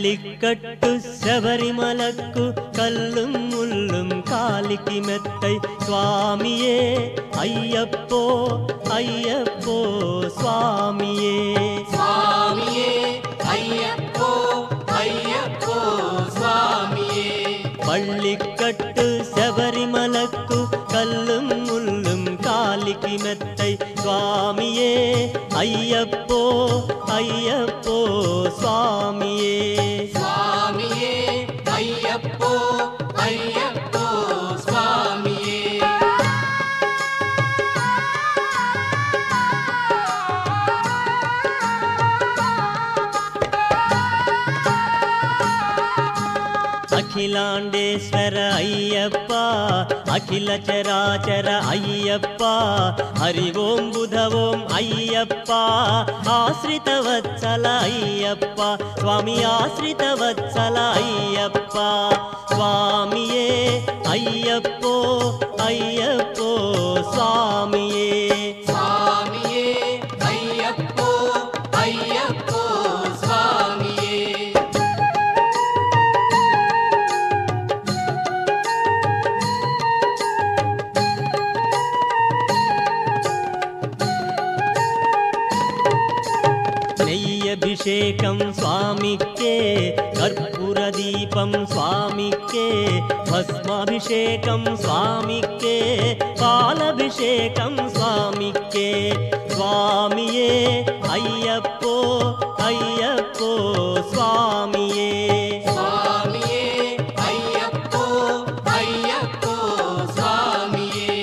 பள்ளிக்கட்டு சபரிமலக்கு கல்லும் முள்ளும் காலிக்கு மெத்தை சுவாமியே ஐயப்போ ஐயப்போ சுவாமியே சுவாமியே ஐயப்போ ஐயப்போ சுவாமியே பள்ளிக்கட்டு சபரிமலக்கு கல்லும் முள்ளும் காலிக்கு மெத்தை சுவாமியே ஐயப்போ ஐயப்போ சுவாமியே சுவாமியே ஐயப்போ ஐயப்போ சுவாமியே अखिलांडेश्वर अय्यप्पा अखिल चराचर अय्यप्पा हरि ओं बुध ओं अय्यप्पा आश्रित वत्सल अय्यप्पा स्वामी आश्रित वत्सल अय्यप्पा स्वामिये अय्यप्पो अय्यप्पो स्वामिये स्वामिये अय्यप्पो अय्यप्पो स्वामिये अभिषेकं स्वामिके कर्पूरदीपं स्वामिके भस्माभिषेकं स्वामिके पालाभिषेकं स्वामिके स्वामिये अय्यप्पो अय्यप्पो स्वामिये स्वामिये अय्यप्पो अय्यप्पो स्वामिये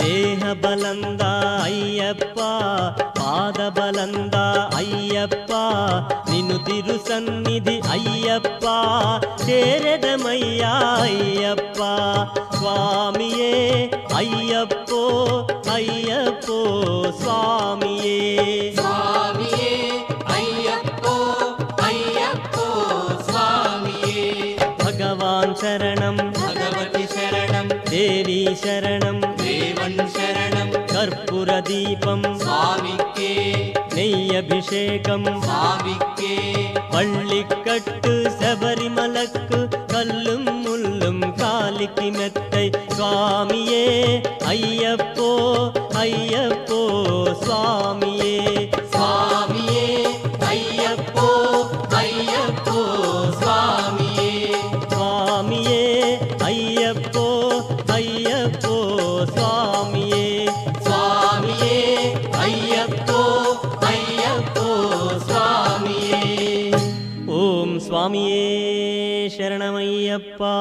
ದೇಹ ಬಲಂದ ಅಯ್ಯಪ್ಪ ಪಾದ ಬಲಂದ ಅಯ್ಯಪ್ಪ ನಿನು ತಿರು ಸನ್ನಿಧಿ ಅಯ್ಯಪ್ಪ ಸೇರದ ಮಯ್ಯ ಅಯ್ಯಪ್ಪ ಸ್ವಾಮಿಯೇ ಅಯ್ಯಪ್ಪೋ ಅಯ್ಯಪ್ಪೋ ಸ್ವಾಮಿಯೇ ಸ್ವಾಮಿಯೇ ಅಯ್ಯಪ್ಪೋ ಅಯ್ಯಪ್ಪೋ ಸ್ವಾಮಿಯೇ ಭಗವಾನ್ ಶರಣಂ ಭಗವತಿ ಶರಣಂ ದೇವಿ ಶರಣಂ देवन शरणं कर्पूरदीपं स्वामिके नेय्यभिषेकं स्वामिके पल्लिकट्टु सबरिमलक्कु कल्लुम मुल्लुम कालिक्कि मेत्तै स्वामिये अय्यप्पो अय्यप्पो स्वामिये स्वामिये अय्यप्पो अय्यप्पो स्वामिये स्वामिये अय्यप्पो अय्यप्पो स्वामिये स्वामिये अय्यप्पो अय्यप्पो स्वामिये ओम स्वामिये शरणमय्यप्पा।